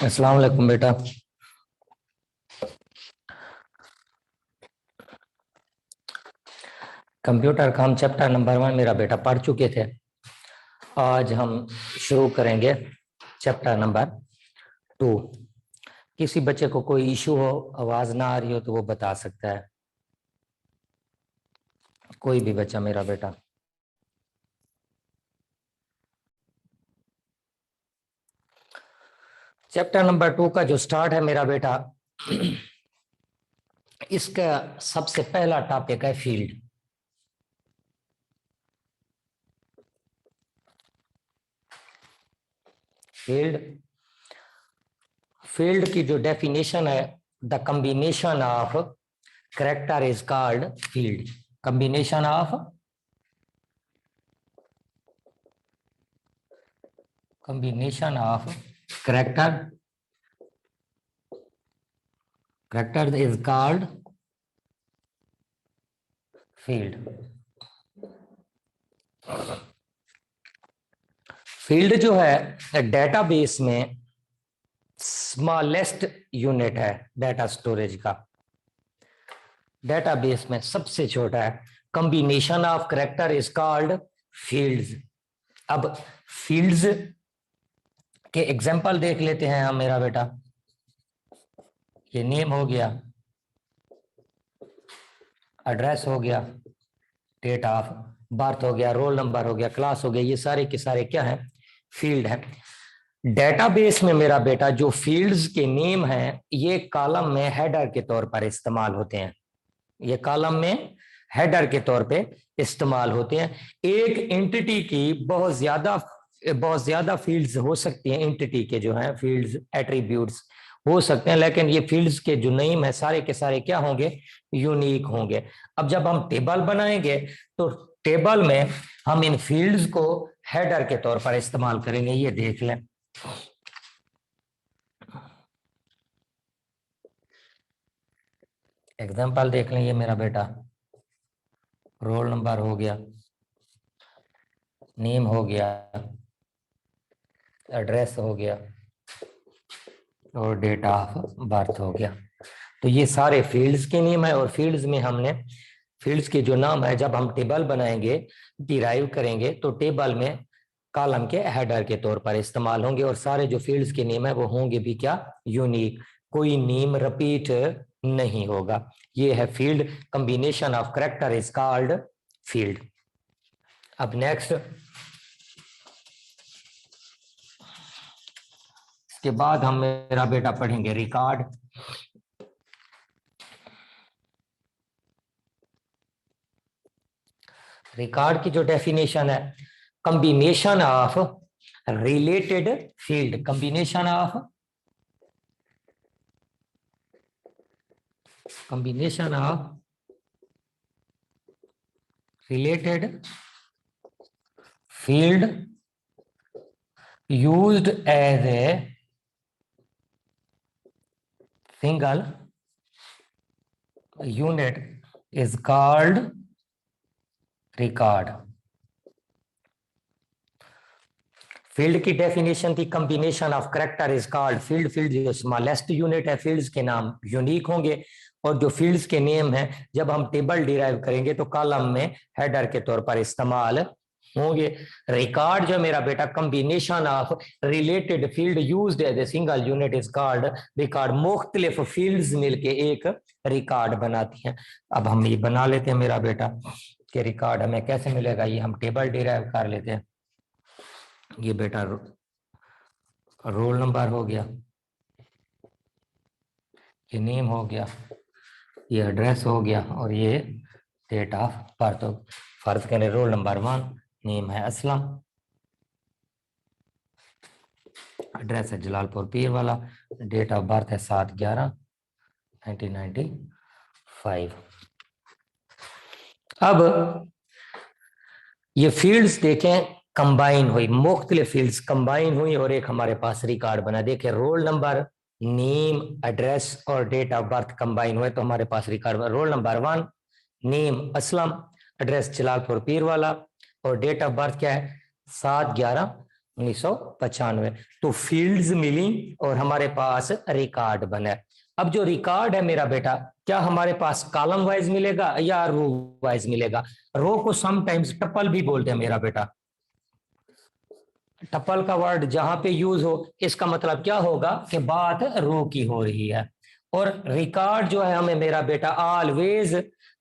अस्सलाम वालेकुम बेटा। कंप्यूटर का हम चैप्टर नंबर 1 मेरा बेटा पढ़ चुके थे। आज हम शुरू करेंगे चैप्टर नंबर 2। किसी बच्चे को कोई इशू हो, आवाज ना आ रही हो तो वो बता सकता है, कोई भी बच्चा मेरा बेटा। चैप्टर नंबर 2 का जो स्टार्ट है मेरा बेटा, इसका सबसे पहला टॉपिक है फील्ड। फील्ड फील्ड की जो डेफिनेशन है, the combination of character is called field. Combination of character is called field। Field जो है डेटाबेस में स्मॉलेस्ट यूनिट है डेटा स्टोरेज का। डेटाबेस में सबसे छोटा है। Combination of character is called fields. अब फील्ड्स के एग्जांपल देख लेते हैं हम मेरा बेटा। ये नेम हो गया, एड्रेस हो गया, डेट ऑफ बर्थ हो गया, रोल नंबर हो गया, क्लास हो गया। ये सारे के सारे क्या है? फील्ड है। डेटाबेस में मेरा बेटा जो फील्ड्स के नेम हैं, ये कॉलम में हेडर के तौर पर इस्तेमाल होते हैं। ये कॉलम में हेडर के तौर पे इस्तेमाल होते हैं। एक एंटिटी की बहुत ज्यादा फील्ड्स हो सकती हैं। एंटिटी के जो हैं फील्ड्स, एट्रीब्यूट्स हो सकते हैं, लेकिन ये फील्ड्स के जो नेम है सारे के सारे क्या होंगे? यूनिक होंगे। अब जब हम टेबल बनाएंगे तो टेबल में हम इन फील्ड्स को हेडर के तौर पर इस्तेमाल करेंगे। ये देख लें, एग्जांपल देख लें। ये मेरा बेटा रोल नंबर हो गया, नेम हो गया, एड्रेस हो गया और डेट ऑफ बर्थ हो गया। तो ये सारे फील्ड्स के नेम है। और फील्ड्स में हमने फील्ड्स के जो नाम है, जब हम टेबल बनाएंगे, डिराइव करेंगे, तो टेबल में कॉलम के हेडर के तौर पर इस्तेमाल होंगे। और सारे जो फील्ड्स के नेम है वो होंगे भी क्या? यूनिक। कोई नेम रिपीट नहीं होगा। ये है field. Combination of character is called field. अब नेक्स्ट, इसके बाद हम मेरा बेटा पढ़ेंगे रिकॉर्ड। रिकॉर्ड की जो डेफिनेशन है, combination of related field. Combination of related field used as a single unit is called record। Field की डेफिनेशन थी, combination of character is called field. Field जो स्मॉलेस्ट यूनिट है, फील्ड्स के नाम unique होंगे। और जो फील्ड्स के नेम है, जब हम टेबल डिराइव करेंगे तो कॉलम में हेडर के तौर पर इस्तेमाल होंगे। रिकॉर्ड जो मेरा बेटा, combination of related field used as a single unit is called record. मुख्तलिफ फील्ड्स मिलके एक रिकॉर्ड बनाती हैं। अब हम ये बना लेते हैं मेरा बेटा कि रिकॉर्ड हमें कैसे मिलेगा। ये हम टेबल डिराइव कर लेते हैं। ये बेटा रोल नंबर हो गया, ये नेम हो गया, ये एड्रेस हो गया और ये डेट ऑफ बर्थ। फर्ज करें रोल नंबर 1, नेम है असलम, एड्रेस है जलालपुर पीर वाला, डेट ऑफ बर्थ है 7/11/1995। अब ये फील्ड्स देखें कंबाइन हुई, मुख्तलिफ फील्ड्स कंबाइन हुई और एक हमारे पास रिकॉर्ड बना। देखें रोल नंबर, नेम, एड्रेस और डेट ऑफ बर्थ कंबाइन हुए तो हमारे पास रिकॉर्ड बना। Roll number 1, name Aslam, address Jalalpur पीर वाला और डेट ऑफ बर्थ क्या है? 7/11 1995। तो फील्ड्स मिली और हमारे पास रिकॉर्ड बना। अब जो रिकॉर्ड है मेरा बेटा, क्या हमारे पास कॉलम वाइज मिलेगा या रो वाइज मिलेगा? रो को समटाइम्स टपल भी बोलते हैं मेरा बेटा। टपल का वर्ड जहां पे यूज हो, इसका मतलब क्या होगा कि बात रो की हो रही है। और रिकॉर्ड जो है हमें मेरा बेटा ऑलवेज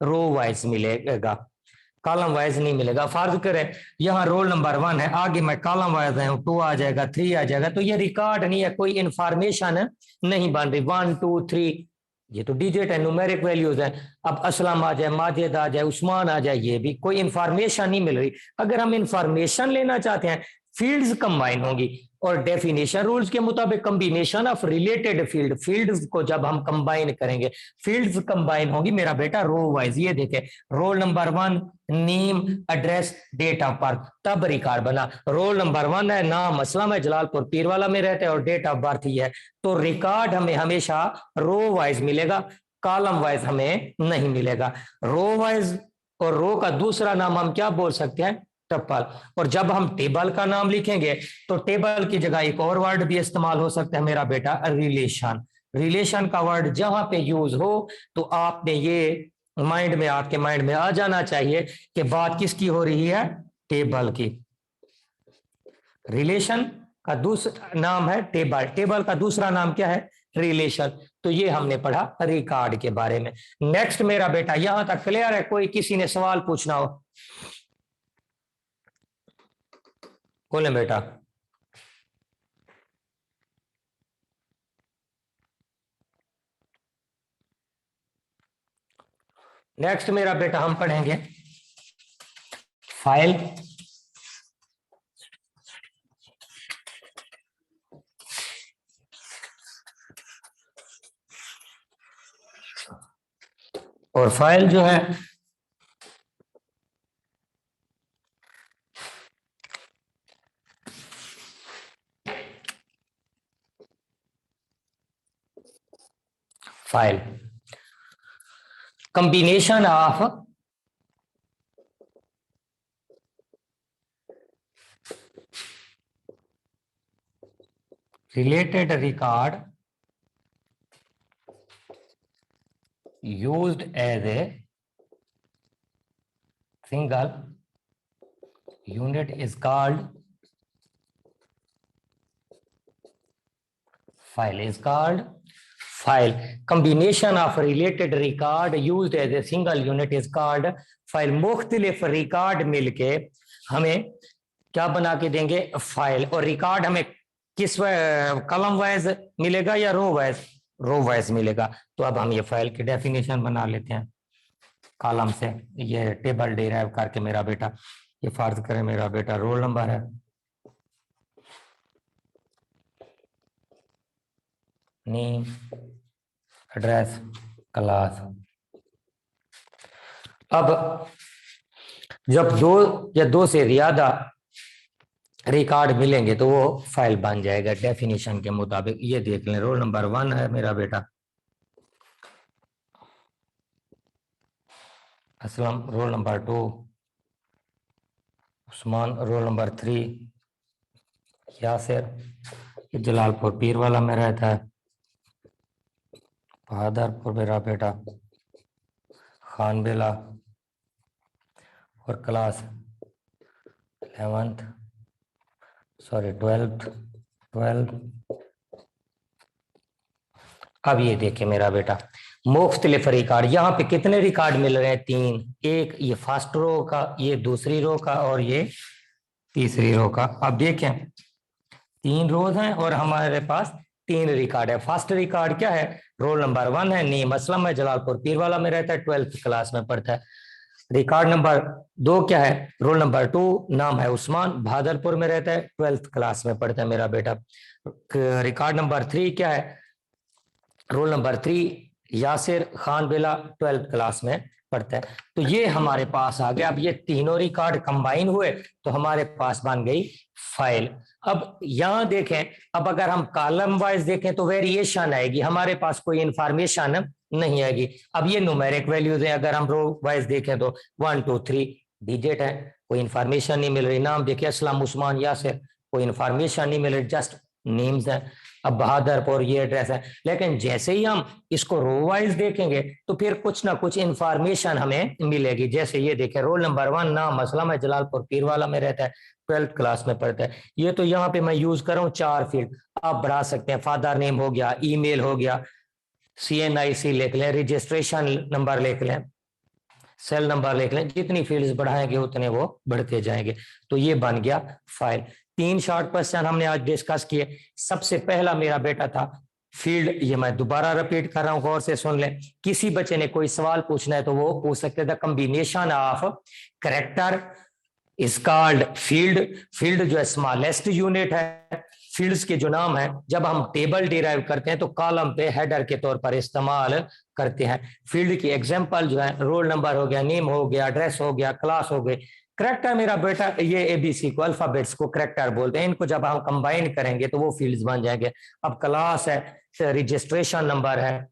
रो वाइज मिलेगा, कॉलम वाइज नहीं मिलेगा। फर्ज करें यहाँ रोल नंबर 1 है, आगे मैं कॉलम वाइज है, 2 आ जाएगा, 3 आ जाएगा, तो ये रिकॉर्ड नहीं है, कोई इंफॉर्मेशन नहीं बन रही। 1 2 3 ये तो डिजिट है, न्यूमेरिक वैल्यूज है। अब असलम आ जाए, माजिद आ जाए, उस्मान आ जाए, ये भी कोई इंफॉर्मेशन नहीं मिल रही। अगर हम इंफॉर्मेशन लेना चाहते हैं, फील्ड्स कंबाइन होंगी और डेफिनेशन रूल्स के मुताबिक कॉम्बिनेशन ऑफ रिलेटेड फील्ड्स को जब हम कंबाइन करेंगे, फील्ड्स कंबाइन होंगी मेरा बेटा रो वाइज। ये देखे roll number 1 name address date of birth, तब रिकॉर्ड बना। रोल नंबर 1 है, नाम असलम है, जलालपुर पीरवाला में रहते हैं और डेट ऑफ बर्थ ही है, तो रिकॉर्ड हमें हमेशा रो वाइज मिलेगा, कॉलम वाइज हमें नहीं मिलेगा। रो वाइज और रो का दूसरा नाम हम क्या बोल सकते हैं? टपल। और जब हम टेबल का नाम लिखेंगे तो टेबल की जगह एक और वर्ड भी इस्तेमाल हो सकता है मेरा बेटा, रिलेशन। रिलेशन का वर्ड जहां पे यूज हो तो आपने ये आपके माइंड में आ जाना चाहिए कि बात किसकी हो रही है? टेबल की। रिलेशन का दूसरा नाम है टेबल, टेबल का दूसरा नाम क्या है? रिलेशन। तो ये हमने पढ़ा रिकॉर्ड के बारे में। नेक्स्ट मेरा बेटा, यहां तक क्लियर है? कोई किसी ने सवाल पूछना हो बोले बेटा। नेक्स्ट मेरा बेटा हम पढ़ेंगे फाइल। और फाइल जो है file combination of related record used as a single unit is called file, is called file. Combination of related record used as a single unit is called file. मुख्तलिफ record मिलके हमें क्या बना के देंगे? फाइल। और रिकॉर्ड हमें किस कॉलम वाइज मिलेगा या रो वाइज? रो वाइज मिलेगा। तो अब हम ये फाइल की डेफिनेशन बना लेते हैं कॉलम से, ये टेबल डिराइव करके मेरा बेटा। ये फर्ज करें मेरा बेटा रोल नंबर है, नेम एड्रेस क्लास। अब जब 2 या 2 से ज्यादा रिकॉर्ड मिलेंगे तो वो फाइल बन जाएगा डेफिनेशन के मुताबिक। ये देख लें, रोल नंबर 1 है मेरा बेटा, Aslam roll number 2, Usman role number 3, Yasir Jalalpur Pirwala में रहता है, बहादुरपुर मेरा बेटा, खानबेला, और क्लास 12th। अब ये देखिए मेरा बेटा, मुख्तलिफ रिकॉर्ड, यहाँ पे कितने रिकॉर्ड मिल रहे हैं? 3। एक ये फर्स्ट रो का, ये दूसरी रो का, और ये तीसरी रो का। अब देखें 3 रोज हैं और हमारे पास 3 रिकॉर्ड है। फर्स्ट रिकॉर्ड क्या है? रोल नंबर 1 है, नेम असलम है, जलालपुर पीरवाला में रहता है, 12th क्लास में पढ़ता है। रिकॉर्ड नंबर 2 क्या है? रोल नंबर 2, नाम है उस्मान, बहादुरपुर में रहता है, 12th क्लास में पढ़ता है मेरा बेटा। रिकॉर्ड नंबर 3 क्या है? Roll number 3, Yasir Khanbela, 12th class में पढ़ता है। तो ये हमारे पास आ गया। अब ये तीनों रिकॉर्ड कंबाइन हुए तो हमारे पास बन गई फाइल। अब यहां देखें, अब अगर हम कॉलम वाइज देखें तो वेरिएशन आएगी, हमारे पास कोई इंफॉर्मेशन नहीं आएगी। अब ये न्यूमेरिक वैल्यूज है, अगर हम रो वाइज देखें तो 1 2 3 डिजिट है, कोई इंफॉर्मेशन नहीं मिल रही। नाम देखिए असलम, उस्मान, यासिर, कोई इंफॉर्मेशन नहीं मिल रही, जस्ट नेम्स है। अब बहादुरपुर ये एड्रेस है, लेकिन जैसे ही हम इसको रो वाइज देखेंगे तो फिर कुछ ना कुछ इंफॉर्मेशन हमें मिलेगी। जैसे ये देखें, रोल नंबर 1 नाम असलम है, जलालपुर पीरवाला में रहता है, 12th क्लास में पढ़ता है। ये तो यहाँ पे मैं यूज कर रहा हूँ 4 फील्ड, आप बढ़ा सकते हैं। फादर नेम हो गया, ईमेल हो गया, CNIC लिख लें, रजिस्ट्रेशन नंबर लिख लें, सेल नंबर लिख लें। जितनी फील्ड्स बढ़ाएंगे उतने वो बढ़ते जाएंगे। तो ये बन गया फाइल। 3 शॉर्ट क्वेश्चन हमने आज डिस्कस किए। सबसे पहला मेरा बेटा था फील्ड, ये मैं दोबारा रिपीट कर रहा हूं, गौर से सुन लें। किसी बच्चे ने कोई सवाल पूछना है तो वो पूछ सकते थे, combination of character is called field. Field जो है स्मॉलेस्ट यूनिट है। फील्ड्स के जो नाम है जब हम टेबल डिराइव करते हैं तो कॉलम पे हेडर के तौर पर इस्तेमाल करते हैं। फील्ड की एग्जांपल जो है रोल नंबर हो गया, नेम हो गया, एड्रेस हो गया, क्लास हो गई। करेक्टर मेरा बेटा ये ABC को, अल्फाबेट्स को करेक्टर बोलते हैं। इनको जब हम कंबाइन करेंगे तो वो फील्ड्स बन जाएंगे। अब क्लास है, रजिस्ट्रेशन नंबर है,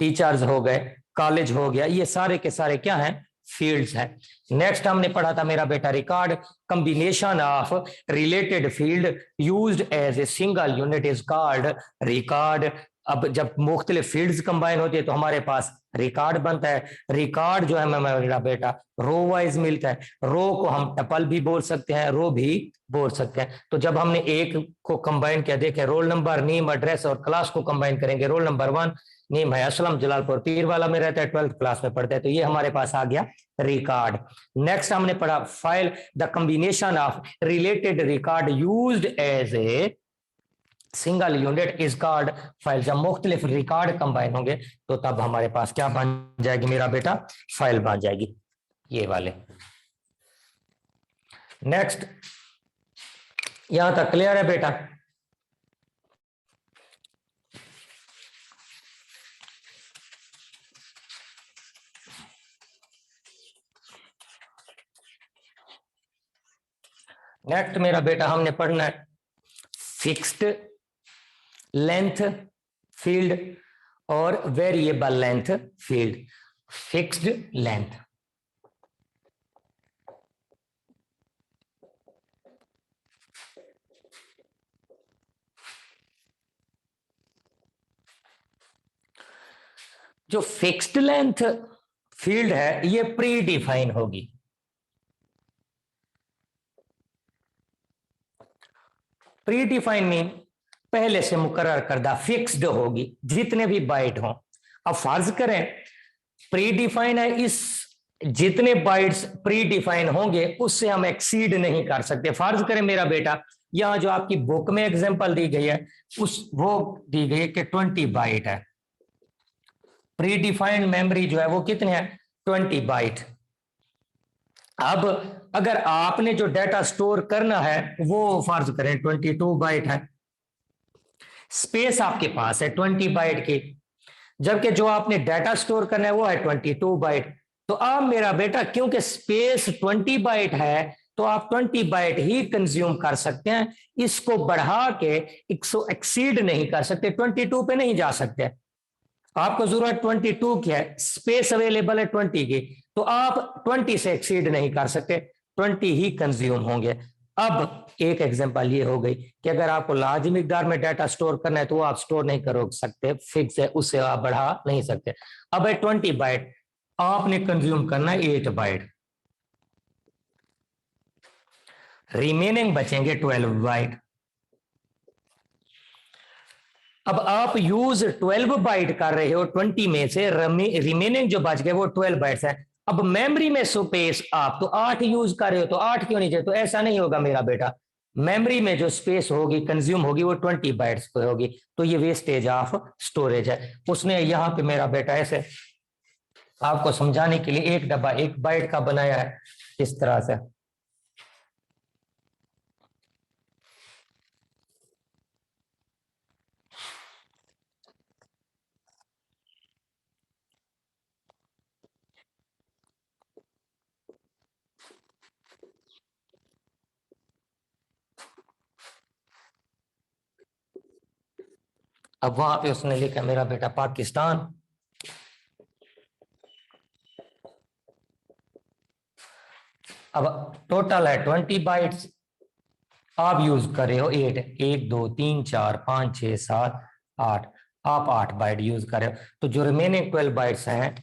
टीचर्स हो गए, कॉलेज हो गया, ये सारे के सारे क्या हैं, फील्ड्स हैं। नेक्स्ट हमने पढ़ा था मेरा बेटा record, combination of related field used as a single unit is called record. अब जब मुख्तलिफ फील्ड्स कंबाइन होती है तो हमारे पास रिकॉर्ड बनता है। रिकॉर्ड जो है मेरा बेटा रो वाइज मिलता है। रो को हम टपल भी बोल सकते हैं, रो भी बोल सकते हैं। तो जब हमने एक को कंबाइन किया, देखें रोल नंबर, नेम, एड्रेस और क्लास को कंबाइन करेंगे। रोल नंबर 1 नेम है असलम, जलालपुर पीरवाला में रहता है, 12th क्लास में पढ़ता है, तो ये हमारे पास आ गया रिकॉर्ड। नेक्स्ट हमने पढ़ा file, the combination of related record used as a single unit is called file. जब मुख्तलिफ रिकॉर्ड कंबाइन होंगे तो तब हमारे पास क्या बन जाएगी मेरा बेटा, फाइल बन जाएगी, ये वाले। नेक्स्ट, यहां तक क्लियर है बेटा? नेक्स्ट मेरा बेटा हमने पढ़ना है फिक्स्ड लेंथ फील्ड और variable length field. Fixed length, जो फिक्स्ड लेंथ फील्ड है ये प्री डिफाइन होगी। प्री डिफाइन मीन पहले से मुकर्रर करदा, फिक्स्ड होगी, जितने भी बाइट हों। अब फर्ज करें प्री डिफाइन है, इस जितने बाइट्स प्री डिफाइन होंगे उससे हम एक्सीड नहीं कर सकते। फर्ज करें मेरा बेटा यहां जो आपकी बुक में एग्जांपल दी गई है उस वो दी गई है कि 20 बाइट है। प्री डिफाइंड मेमोरी जो है वो कितने है, 20 बाइट। अब अगर आपने जो डाटा स्टोर करना है वो फर्ज करें 22 बाइट है, स्पेस आपके पास है 20 बाइट की, जबकि जो आपने डाटा स्टोर करना है वो है 22 बाइट। तो अब मेरा बेटा क्योंकि स्पेस 20 बाइट है तो आप 20 बाइट ही कंज्यूम कर सकते हैं, इसको बढ़ा के इसको एक्सीड नहीं कर सकते, 22 पे नहीं जा सकते। आपको जरूरत 22 की है, स्पेस अवेलेबल है 20 की, तो आप 20 से एक्सीड नहीं कर सकते, 20 ही कंज्यूम होंगे। अब एक एग्जांपल ये हो गई कि अगर आपको लार्ज मिकदार में डाटा स्टोर करना है तो आप स्टोर नहीं कर सकते, फिक्स है, उससे आप बढ़ा नहीं सकते। अब है 20 बाइट, आपने कंज्यूम करना है 8 बाइट, रिमेनिंग बचेंगे 12 बाइट। अब आप यूज 12 बाइट कर रहे हो 20 में से, रिमेनिंग जो बच गए वो 12 बाइट्स है। अब मेमोरी में स्पेस आप तो 8 यूज कर रहे हो, तो 8 क्यों नहीं चाहिए? तो ऐसा नहीं होगा मेरा बेटा, मेमोरी में जो स्पेस होगी कंज्यूम होगी वो 20 बाइट्स पे होगी, तो ये वेस्टेज ऑफ स्टोरेज है। उसने यहां पे मेरा बेटा ऐसे आपको समझाने के लिए एक डब्बा 1 बाइट का बनाया है इस तरह से। अब वहां पे उसने लिखा मेरा बेटा पाकिस्तान, अब टोटल है 20 बाइट्स, आप यूज कर रहे हो 8, 1 2 3 4 5 6 7 8, आप 8 बाइट यूज कर रहे हो। तो जो रिमेनिंग 12 बाइट्स हैं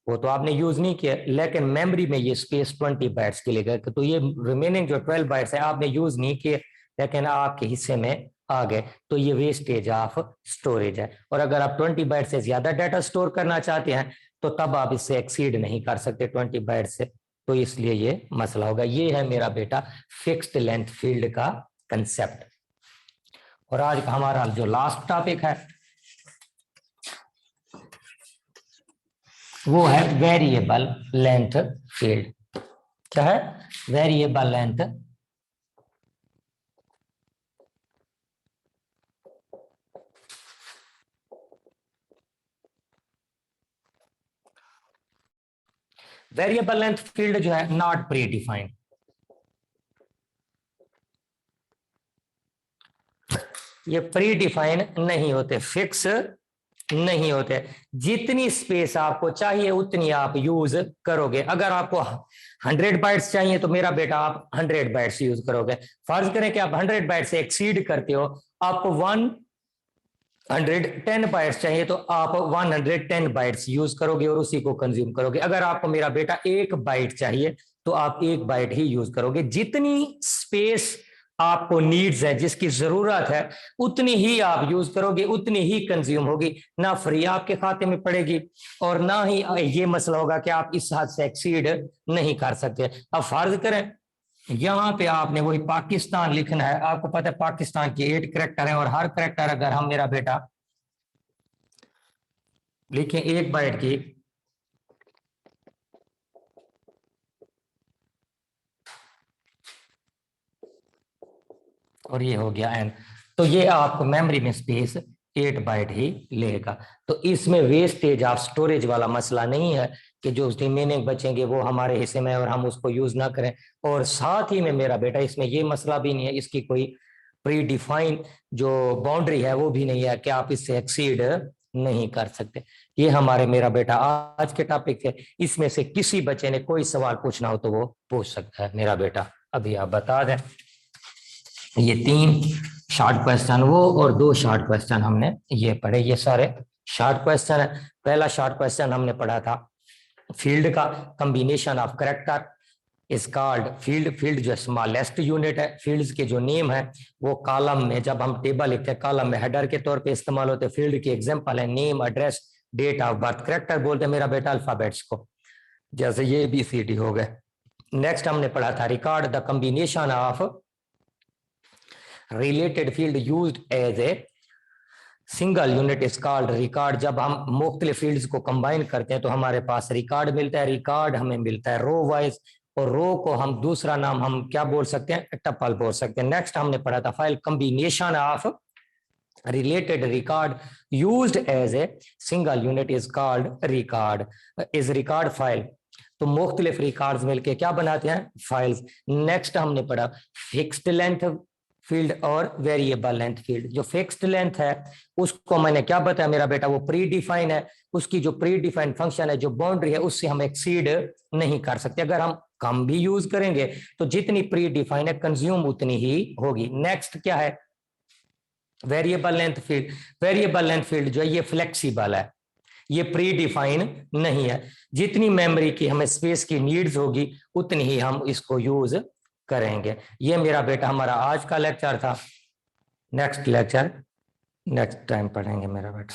वो तो आपने यूज नहीं किया, लेकिन मेमोरी में ये स्पेस 20 बाइट्स के लिए गए, तो ये रिमेनिंग जो 12 बाइट्स है आपने यूज नहीं किए, लेकिन आपके हिस्से में आ गए, तो ये वेस्टेज ऑफ स्टोरेज है। और अगर आप 20 बाइट से ज्यादा डाटा स्टोर करना चाहते हैं तो तब आप इससे एक्सीड नहीं कर सकते 20 बाइट से, तो इसलिए ये मसला होगा। ये है मेरा बेटा फिक्स्ड लेंथ फील्ड का कंसेप्ट। और आज का हमारा जो लास्ट टॉपिक है वो है वेरिएबल लेंथ फील्ड। क्या है? Variable length variable length field जो है नॉट प्री डिफाइंड। ये प्री डिफाइन नहीं होते, फिक्स नहीं होते। जितनी स्पेस आपको चाहिए उतनी आप यूज करोगे। अगर आपको 100 बाइट्स चाहिए तो मेरा बेटा आप 100 बाइट्स यूज करोगे। फर्ज करें कि आप 100 बाइट से एक्सीड करते हो, आपको 110 बाइट्स चाहिए तो आप 110 बाइट्स यूज करोगे और उसी को कंज्यूम करोगे। अगर आपको मेरा बेटा 1 बाइट चाहिए तो आप 1 बाइट ही यूज करोगे। जितनी स्पेस आपको नीड्स है, जिसकी जरूरत है, उतनी ही आप यूज करोगे, उतनी ही कंज्यूम होगी, ना फ्री आपके खाते में पड़ेगी और ना ही ये मसला होगा कि आप इस हद से एक्सीड नहीं कर सकते। अब फर्ज करें यहाँ पे आपने वही पाकिस्तान लिखना है, आपको पता है पाकिस्तान के 8 करेक्टर हैं और हर करेक्टर अगर हम मेरा बेटा लिखें 1 बाइट की, और ये हो गया एन, तो ये आपको मेमोरी में स्पेस 8 बाइट ही लेगा। तो इसमें वेस्टेज ऑफ स्टोरेज वाला मसला नहीं है कि जो रिमेनिंग बचेंगे वो हमारे हिस्से में और हम उसको यूज ना करें। और साथ ही में मेरा बेटा इसमें ये मसला भी नहीं है, इसकी कोई प्री डिफाइन जो बाउंड्री है वो भी नहीं है कि आप इससे एक्सीड नहीं कर सकते। ये हमारे मेरा बेटा आज के टॉपिक है। इसमें से किसी बच्चे ने कोई सवाल पूछना हो तो वो पूछ सकता है मेरा बेटा। अभी आप बता दें, ये 3 शॉर्ट क्वेश्चन वो और 2 शॉर्ट क्वेश्चन हमने ये पढ़े, ये सारे शॉर्ट क्वेश्चन है। पहला शॉर्ट क्वेश्चन हमने पढ़ा था फील्ड का, combination of character is called field. Field जो स्मॉलेस्ट यूनिट है, फील्ड्स के जो नेम है वो कॉलम में, जब हम टेबल लिखते हैं कॉलम में हेडर के तौर पे इस्तेमाल होते हैं। फील्ड की एग्जांपल है name, address, date of birth. Character बोलते हैं मेरा बेटा अल्फाबेट्स को, जैसे ये ABCD हो गए। नेक्स्ट हमने पढ़ा था record the combination of related field used as a single unit is called record. जब हम मुख्तलिफ फील्ड्स को कंबाइन करते हैं तो हमारे पास रिकॉर्ड मिलता है। रिकॉर्ड हमें मिलता है रो वाइज, और रो को हम दूसरा नाम हम क्या बोल सकते हैं? टपल बोल सकते हैं। नेक्स्ट हमने पढ़ा था file combination of related record used as a single unit is called record. Is record file. तो मुख्तलिफ रिकॉर्ड्स मिलके क्या बनाते हैं? फाइल्स। नेक्स्ट हमने पढ़ा फिक्स्ड लेंथ फील्ड और वेरिएबल लेंथ फील्ड। जो फिक्स्ड लेंथ है उसको मैंने क्या बताया मेरा बेटा, वो प्री डिफाइन है। उसकी जो प्री डिफाइन फंक्शन है, जो बाउंड्री है, उससे हम एक्सीड नहीं कर सकते। अगर हम कम भी यूज करेंगे तो जितनी प्री डिफाइन है कंज्यूम उतनी ही होगी। नेक्स्ट क्या है? Variable length field. Variable length field जो है ये फ्लेक्सिबल है, ये प्री डिफाइन नहीं है। जितनी मेमोरी की हमें स्पेस की नीड्स होगी उतनी ही हम इसको यूज करेंगे। ये मेरा बेटा हमारा आज का लेक्चर था। नेक्स्ट लेक्चर नेक्स्ट टाइम पढ़ेंगे मेरा बेटा।